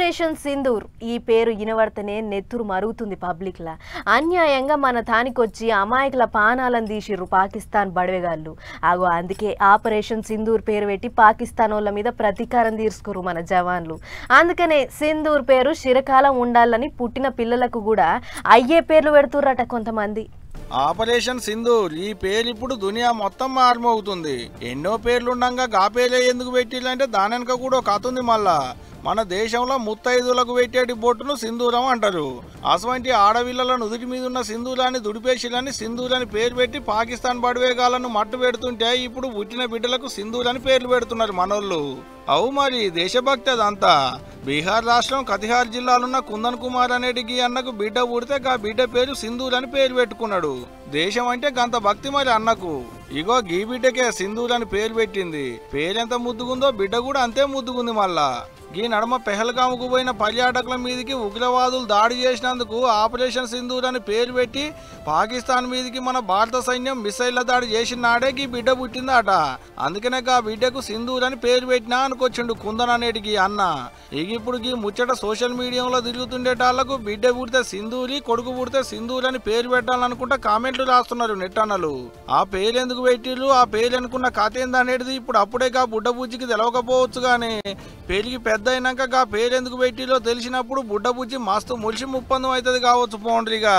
Operation Sindoor ఈ పేరు వినవర్తనే నెత్తురు మరుగుతుంది పబ్లిక్లా. అన్యాయంగా మన తానికొచ్చి అమాయకుల పానాలను తీసిర్రు పాకిస్తాన్ బడవేగాళ్ళు. ఆగో అందుకే ఆపరేషన్ సింధూర్ పేరు పెట్టి పాకిస్తాన్ వాళ్ళ మీద ప్రతీకారం తీర్చుకోరు మన జవాన్లు. అందుకనే సింధూర్ పేరు చిరకాలం ఉండాలని పుట్టిన పిల్లలకు కూడా అయ్యే పేర్లు పెడుతుర్రట కొంతమంది. ఆపరేషన్ సింధూర్ ఈ పేరు ఇప్పుడు దునియా మొత్తం మారుమవుతుంది. ఎన్నో పేర్లుండగా గా పేరే ఎందుకు పెట్టిల్లంటే దాని వెనక కూడా ఒక కథ ఉంది. మళ్ళా మన దేశంలో ముత్తైదులకు పెట్టేటి బొట్టును సింధూరం అంటారు. అటువంటి ఆడవిళ్ల నుదుటి మీద ఉన్న సింధూరాన్ని దుడిపేసిలని సింధూర్ అని పేరు పెట్టి పాకిస్తాన్ బడివేగాలను మట్టు పెడుతుంటే ఇప్పుడు పుట్టిన బిడ్డలకు సింధూర్ అని పేర్లు పెడుతున్నారు మనోళ్ళు. అవు మరి దేశభక్తి అదంతా. బీహార్ రాష్ట్రం కతిహార్ జిల్లాలున్న కుందన్ కుమార్ అనేటికి అన్నకు బిడ్డ పుడితే ఆ బిడ్డ పేరు సింధూర్ అని పేరు పెట్టుకున్నాడు. దేశం అంటే గంత భక్తి మరి అన్నకు. ఇగో గీ బిడ్డకే సింధూర్ అని పేరు పెట్టింది. పేరెంత ముద్దుగుందో బిడ్డ కూడా అంతే ముద్దుగుంది. మళ్ళా ఈ నడమ పెహల్గాముకు పోయిన పర్యాటకుల మీదకి ఉగ్రవాదులు దాడి చేసినందుకు ఆపరేషన్ సింధూర్ అని పేరు పెట్టి పాకిస్తాన్ మీదకి మన భారత సైన్యం మిసైళ్ల దాడి చేసిన నాడే ఈ బిడ్డ పుట్టిందట. అందుకనే ఆ బిడ్డకు సింధూర్ అని పేరు పెట్టినా అనుకొచ్చిండు కుందన్ అనేటికి అన్న. ఇప్పుడు ఈ ముచ్చట సోషల్ మీడియాలో తిరుగుతుండేటాళ్లకు బిడ్డ పుడితే సింధూరి, కొడుకు పుడితే సింధూర్ అని పేరు పెట్టాలనుకుంటా కామెంట్లు రాస్తున్నారు నెట్టన్నలు. ఆ పేరు ఎందుకు పెట్టిర్రు, ఆ పేరు అనుకున్న కథ ఏందనేది ఇప్పుడు అప్పుడే గా బుడ్డ బుజ్జికి తెలవకపోవచ్చు. గానీ పెరిగి పెద్ద అయినాక గా పేరు ఎందుకు పెట్టిరో తెలిసినప్పుడు బుడ్డ బుజ్జి మస్తు ములిసి ముప్పందం అవుతుంది కావచ్చు పోండ్రిగా.